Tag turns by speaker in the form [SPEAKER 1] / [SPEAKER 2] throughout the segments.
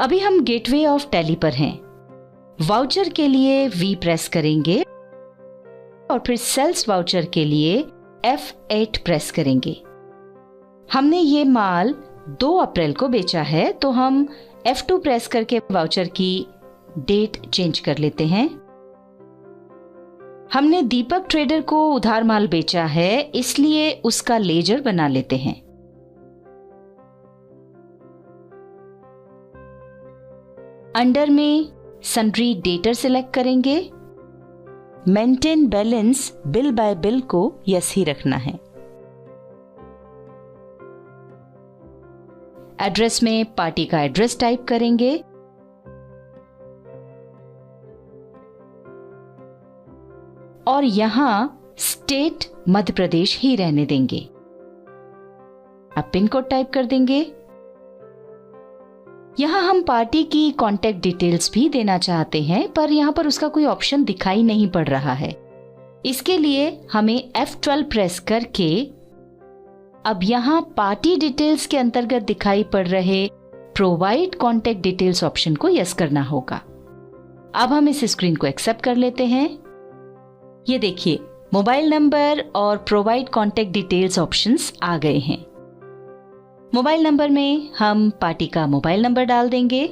[SPEAKER 1] अभी हम gateway of tally पर हैं। वाउचर के लिए V प्रेस करेंगे और फिर सेल्स वाउचर के लिए F8 प्रेस करेंगे। हमने ये माल 2 अप्रैल को बेचा है, तो हम F2 प्रेस करके वाउचर की डेट चेंज कर लेते हैं। हमने दीपक ट्रेडर को उधार माल बेचा है, इसलिए उसका लेजर बना लेते हैं। अंडर में सन्ड्री डेटर सिलेक्ट करेंगे। Maintain balance bill bye bill को यस ही रखना है। एड्रेस में पार्टी का एड्रेस टाइप करेंगे और यहां स्टेट मध्य प्रदेश ही रहने देंगे। अब पिन कोड टाइप कर देंगे। यहां हम पार्टी की कांटेक्ट डिटेल्स भी देना चाहते हैं, पर यहां पर उसका कोई ऑप्शन दिखाई नहीं पड़ रहा है। इसके लिए हमें F12 प्रेस करके अब यहां पार्टी डिटेल्स के अंतर्गत दिखाई पड़ रहे प्रोवाइड कांटेक्ट डिटेल्स ऑप्शन को यस करना होगा। अब हम इस स्क्रीन को एक्सेप्ट कर लेते हैं। ये देखिए, मोबाइल नंबर और प्रोवाइड कांटेक्ट डिटेल्स ऑप्शंस आ गए हैं। मोबाइल नंबर में हम पार्टी का मोबाइल नंबर डाल देंगे।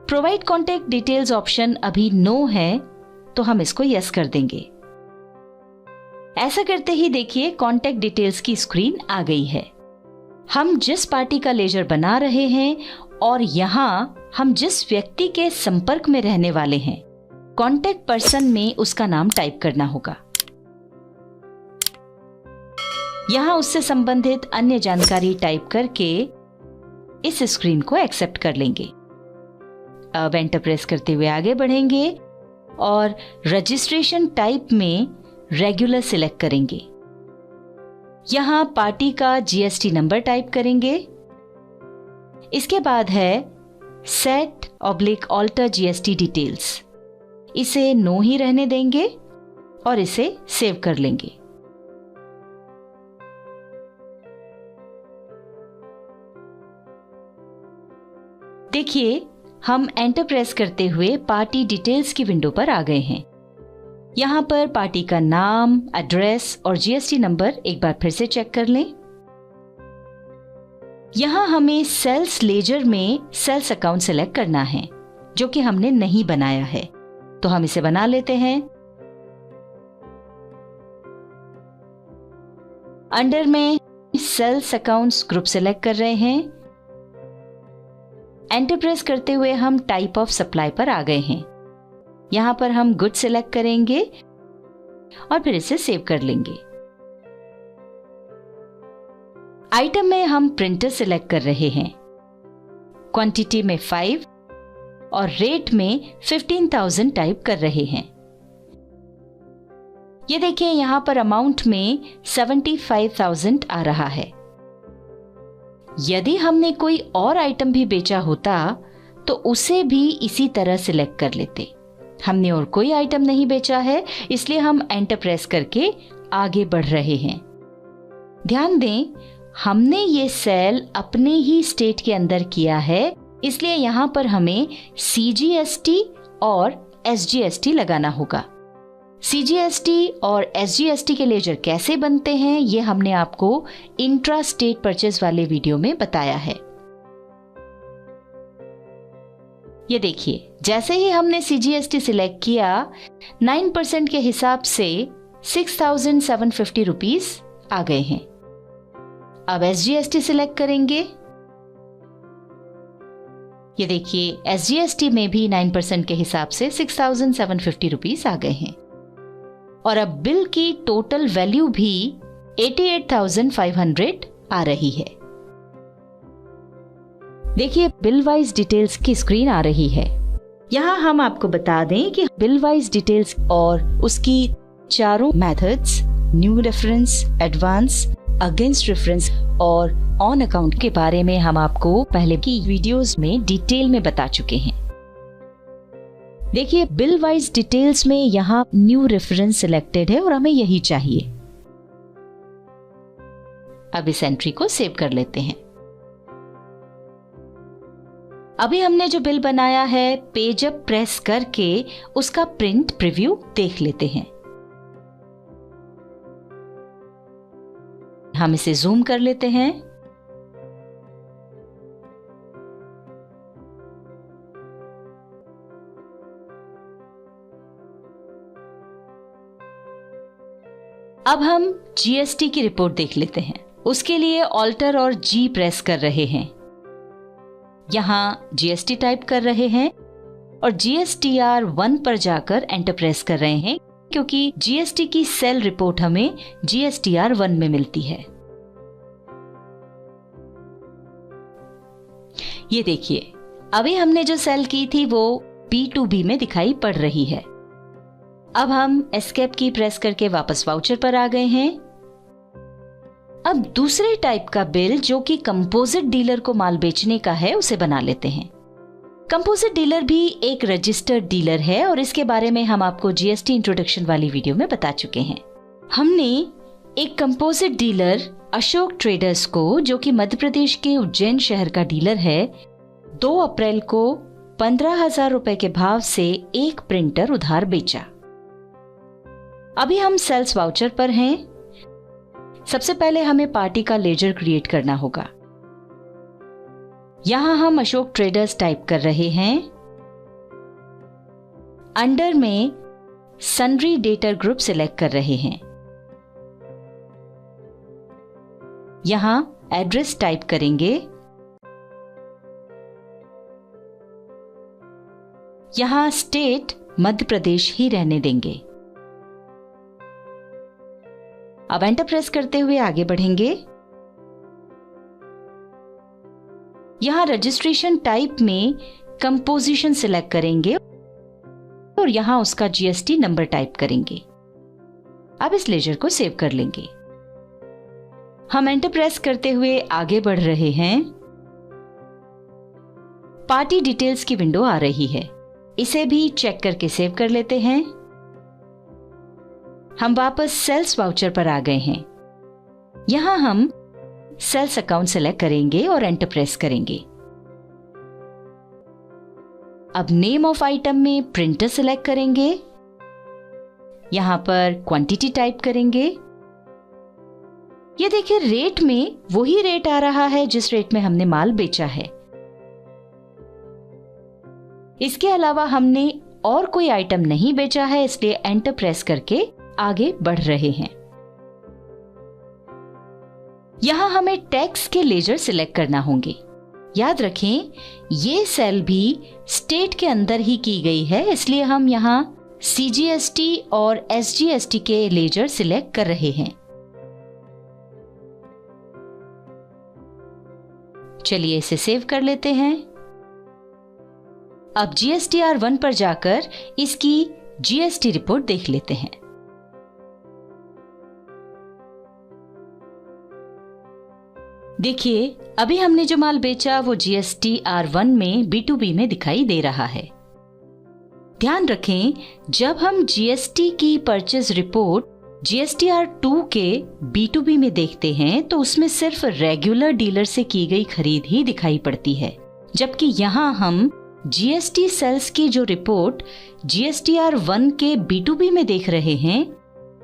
[SPEAKER 1] प्रोवाइड कांटेक्ट डिटेल्स ऑप्शन अभी नो है, तो हम इसको यस कर देंगे। ऐसा करते ही देखिए कांटेक्ट डिटेल्स की स्क्रीन आ गई है। हम जिस पार्टी का लेजर बना रहे हैं और यहां हम जिस व्यक्ति के संपर्क में रहने वाले हैं, कांटेक्ट पर्सन में उसका नाम टाइप करना होगा। यहां उससे संबंधित अन्य जानकारी टाइप करके इस स्क्रीन को एक्सेप्ट कर लेंगे। अब एंटर प्रेस करते हुए आगे बढ़ेंगे और रजिस्ट्रेशन टाइप में रेगुलर सिलेक्ट करेंगे। यहां पार्टी का जीएसटी नंबर टाइप करेंगे। इसके बाद है सेट/ऑल्टर जीएसटी डिटेल्स। इसे नो ही रहने देंगे और इसे सेव कर लेंगे। देखिए, हम एंटर प्रेस करते हुए पार्टी डिटेल्स की विंडो पर आ गए हैं। यहां पर पार्टी का नाम, एड्रेस और जीएसटी नंबर एक बार फिर से चेक कर लें। यहां हमें सेल्स लेजर में सेल्स अकाउंट सिलेक्ट करना है, जो कि हमने नहीं बनाया है, तो हम इसे बना लेते हैं। अंडर में सेल्स अकाउंट्स ग्रुप सिलेक्ट कर रहे हैं। एंटर प्रेस करते हुए हम टाइप ऑफ सप्लाई पर आ गए हैं। यहां पर हम गुड सिलेक्ट करेंगे और फिर इसे सेव कर लेंगे। आइटम में हम प्रिंटर सिलेक्ट कर रहे हैं। क्वांटिटी में 5 और रेट में 15,000 टाइप कर रहे हैं। ये देखिए, यहां पर अमाउंट में 75,000 आ रहा है। यदि हमने कोई और आइटम भी बेचा होता तो उसे भी इसी तरह सिलेक्ट कर लेते। हमने और कोई आइटम नहीं बेचा है, इसलिए हम एंटर प्रेस करके आगे बढ़ रहे हैं। ध्यान दें, हमने ये सेल अपने ही स्टेट के अंदर किया है, इसलिए यहां पर हमें CGST और SGST लगाना होगा। CGST और SGST के लेजर कैसे बनते हैं, ये हमने आपको इंट्रा स्टेट परचेज वाले वीडियो में बताया है। ये देखिए, जैसे ही हमने CGST सिलेक्ट किया, 9% के हिसाब से 6,750 रुपीज आ गए हैं। अब SGST सिलेक्ट करेंगे। ये देखिए, SGST में भी 9% के हिसाब से 6,750 रुपीज आ गए हैं। और अब बिल की टोटल वैल्यू भी 88,500 आ रही है। देखिए, बिल वाइज डिटेल्स की स्क्रीन आ रही है। यहाँ हम आपको बता दें कि बिल वाइज डिटेल्स और उसकी चारों methods, new reference, advance, against reference और ऑन अकाउंट के बारे में हम आपको पहले की वीडियोस में डिटेल में बता चुके हैं। देखिए, बिल वाइज डिटेल्स में यहाँ न्यू रेफरेंस सिलेक्टेड है और हमें यही चाहिए। अब इस एंट्री को सेव कर लेते हैं। अभी हमने जो बिल बनाया है, पेज अप प्रेस करके उसका प्रिंट प्रीव्यू देख लेते हैं। हम इसे जूम कर लेते हैं। अब हम जीएसटी की रिपोर्ट देख लेते हैं। उसके लिए ऑल्टर और जी प्रेस कर रहे हैं। यहां जीएसटी टाइप कर रहे हैं और जीएसटीआर 1 पर जाकर एंटर प्रेस कर रहे हैं, क्योंकि जीएसटी की सेल रिपोर्ट हमें जीएसटीआर 1 में मिलती है। ये देखिए, अभी हमने जो सेल की थी वो B2B में दिखाई पड़ रही है। अब हम एस्केप की प्रेस करके वापस वाउचर पर आ गए हैं। अब दूसरे टाइप का बिल जो कि कंपोजिट डीलर को माल बेचने का है, उसे बना लेते हैं। कंपोजिट डीलर भी एक रजिस्टर्ड डीलर है और इसके बारे में हम आपको जीएसटी इंट्रोडक्शन वाली वीडियो में बता चुके हैं। हमने एक कंपोजिट डीलर अशोक ट्रेडर्स को, जो कि मध्य प्रदेश के उज्जैन शहर का डीलर है, 2 अप्रैल को 15,000 रुपए के भाव से एक प्रिंटर उधार बेचा। अभी हम सेल्स वाउचर पर हैं। सबसे पहले हमें पार्टी का लेजर क्रिएट करना होगा। यहां हम अशोक ट्रेडर्स टाइप कर रहे हैं। अंडर में सन्ड्री डेटर ग्रुप सिलेक्ट कर रहे हैं। यहां एड्रेस टाइप करेंगे। यहां स्टेट मध्य प्रदेश ही रहने देंगे। अब एंटर प्रेस करते हुए आगे बढ़ेंगे। यहां रजिस्ट्रेशन टाइप में कंपोजिशन सिलेक्ट करेंगे और यहां उसका जीएसटी नंबर टाइप करेंगे। अब इस लेजर को सेव कर लेंगे। हम एंटर प्रेस करते हुए आगे बढ़ रहे हैं। पार्टी डिटेल्स की विंडो आ रही है, इसे भी चेक करके सेव कर लेते हैं। हम वापस सेल्स वाउचर पर आ गए हैं। यहां हम सेल्स अकाउंट सेलेक्ट करेंगे और एंटर प्रेस करेंगे। अब नेम ऑफ आइटम में प्रिंटर सेलेक्ट करेंगे। यहां पर क्वांटिटी टाइप करेंगे। ये देखिए, रेट में वही रेट आ रहा है जिस रेट में हमने माल बेचा है। इसके अलावा हमने और कोई आइटम नहीं बेचा है, इसलिए एंटर प्रेस करके आगे बढ़ रहे हैं। यहां हमें टैक्स के लेजर सिलेक्ट करना होंगे। याद रखें, ये सेल भी स्टेट के अंदर ही की गई है, इसलिए हम यहां सीजीएसटी और एसजीएसटी के लेजर सिलेक्ट कर रहे हैं। चलिए इसे सेव कर लेते हैं। अब जीएसटीआर 1 पर जाकर इसकी जीएसटी रिपोर्ट देख लेते हैं। देखिए, अभी हमने जो माल बेचा वो जीएसटीआर 1 में B2B में दिखाई दे रहा है। ध्यान रखें, जब हम जीएसटी की परचेज रिपोर्ट जीएसटीआर 2 के B2B में देखते हैं तो उसमें सिर्फ रेगुलर डीलर से की गई खरीद ही दिखाई पड़ती है, जबकि यहां हम जीएसटी सेल्स की जो रिपोर्ट जीएसटीआर 1 के B2B में देख रहे हैं,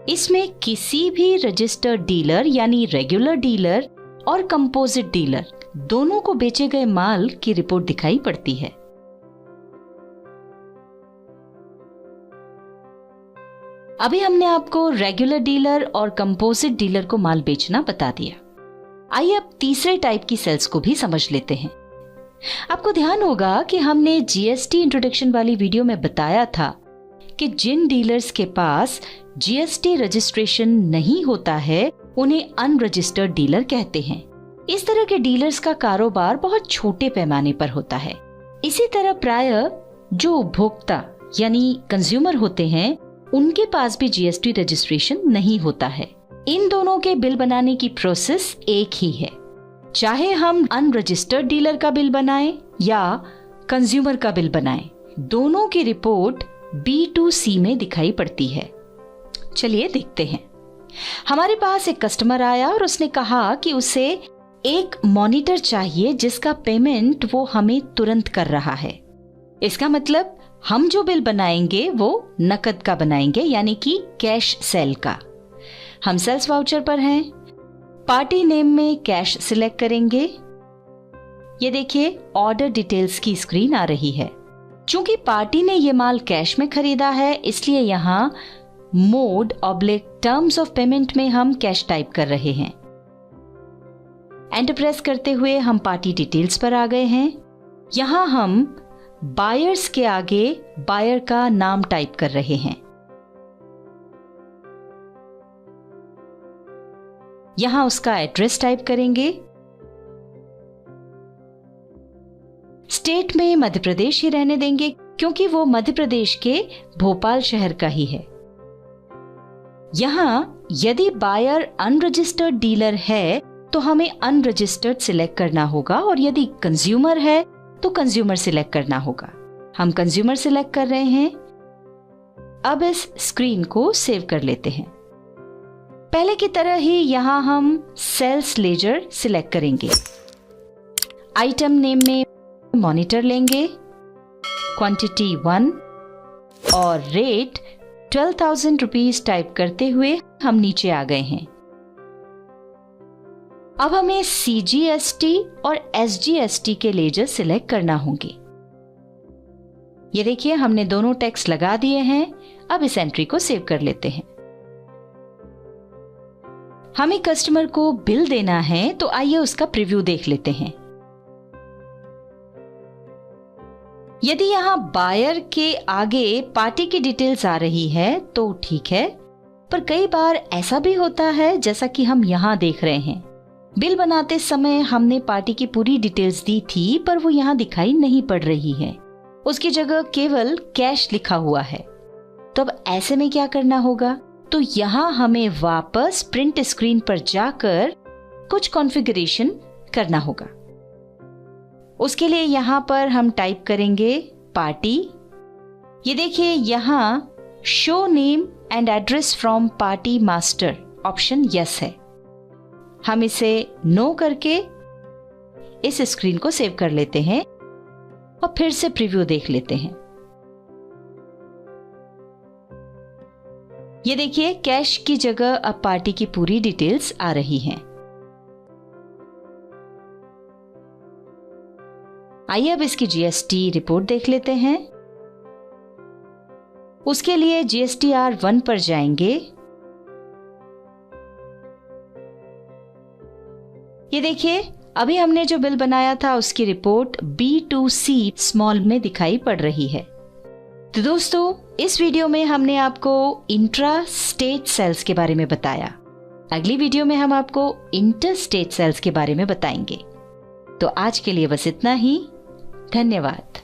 [SPEAKER 1] इसमें किसी भी रजिस्टर्ड डीलर यानी रेगुलर डीलर और कंपोजिट डीलर दोनों को बेचे गए माल की रिपोर्ट दिखाई पड़ती है। अभी हमने आपको रेगुलर डीलर और कंपोजिट डीलर को माल बेचना बता दिया। आइए अब तीसरे टाइप की सेल्स को भी समझ लेते हैं। आपको ध्यान होगा कि हमने जीएसटी इंट्रोडक्शन वाली वीडियो में बताया था कि जिन डीलर्स के पास जीएसटी रजिस्ट्रेशन नहीं होता है उन्हें अनरजिस्टर्ड डीलर कहते हैं। इस तरह के डीलर्स का कारोबार बहुत छोटे पैमाने पर होता है। इसी तरह प्रायः जो उपभोक्ता यानी कंज्यूमर होते हैं उनके पास भी जीएसटी रजिस्ट्रेशन नहीं होता है। इन दोनों के बिल बनाने की प्रोसेस एक ही है, चाहे हम अनरजिस्टर्ड डीलर का बिल बनाएं या कंज्यूमर का बिल बनाएं, दोनों की रिपोर्ट B2C में दिखाई पड़ती है। चलिए देखते हैं। हमारे पास एक कस्टमर आया और उसने कहा कि उसे एक मॉनिटर चाहिए जिसका पेमेंट वो हमें तुरंत कर रहा है। इसका मतलब हम जो बिल बनाएंगे वो नकद का बनाएंगे, यानी कि कैश सेल का। हम सेल्स वाउचर पर हैं। पार्टी नेम में कैश सिलेक्ट करेंगे। ये देखिए ऑर्डर डिटेल्स की स्क्रीन आ रही है। चूंकि पार्टी ने ये माल कैश में खरीदा है, इसलिए यहाँ मोड / टर्म्स ऑफ पेमेंट में हम कैश टाइप कर रहे हैं। एंटर प्रेस करते हुए हम पार्टी डिटेल्स पर आ गए हैं। यहां हम बायर्स के आगे बायर का नाम टाइप कर रहे हैं। यहां उसका एड्रेस टाइप करेंगे। स्टेट में मध्य प्रदेश ही रहने देंगे, क्योंकि वो मध्य प्रदेश के भोपाल शहर का ही है। यहां यदि बायर अनरजिस्टर्ड डीलर है तो हमें अनरजिस्टर्ड सिलेक्ट करना होगा, और यदि कंज्यूमर है तो कंज्यूमर सिलेक्ट करना होगा। हम कंज्यूमर सिलेक्ट कर रहे हैं। अब इस स्क्रीन को सेव कर लेते हैं। पहले की तरह ही यहां हम सेल्स लेजर सिलेक्ट करेंगे। आइटम नेम में मॉनिटर लेंगे, क्वांटिटी 1 और रेट 12,000 रुपीज टाइप करते हुए हम नीचे आ गए हैं। अब हमें CGST और SGST के लेजर सिलेक्ट करना होंगे। ये देखिए हमने दोनों टेक्स्ट लगा दिए हैं। अब इस एंट्री को सेव कर लेते हैं। हमें कस्टमर को बिल देना है, तो आइए उसका प्रीव्यू देख लेते हैं। यदि यहां बायर के आगे पार्टी की डिटेल्स आ रही है तो ठीक है, पर कई बार ऐसा भी होता है जैसा कि हम यहां देख रहे हैं। बिल बनाते समय हमने पार्टी की पूरी डिटेल्स दी थी, पर वो यहां दिखाई नहीं पड़ रही है। उसकी जगह केवल कैश लिखा हुआ है। तो अब ऐसे में क्या करना होगा? तो यहां हमें वापस प्रिंट स्क्रीन पर जाकर कुछ कॉन्फ़िगरेशन करना होगा। उसके लिए यहां पर हम टाइप करेंगे पार्टी। ये देखिए यहां show name and address from party master option yes है। हम इसे नो करके इस स्क्रीन को सेव कर लेते हैं और फिर से प्रीव्यू देख लेते हैं। ये देखिए कैश की जगह अब पार्टी की पूरी डिटेल्स आ रही हैं। आइए अब इसकी GST रिपोर्ट देख लेते हैं। उसके लिए GSTR 1 पर जाएंगे। ये देखिए अभी हमने जो बिल बनाया था उसकी रिपोर्ट B2C स्मॉल में दिखाई पड़ रही है। तो दोस्तों इस वीडियो में हमने आपको इंट्रा स्टेट सेल्स के बारे में बताया। अगली वीडियो में हम आपको इंटर स्टेट सेल्स के बारे में बताएंगे। तो आज के लिए बस इतना ही। धन्यवाद।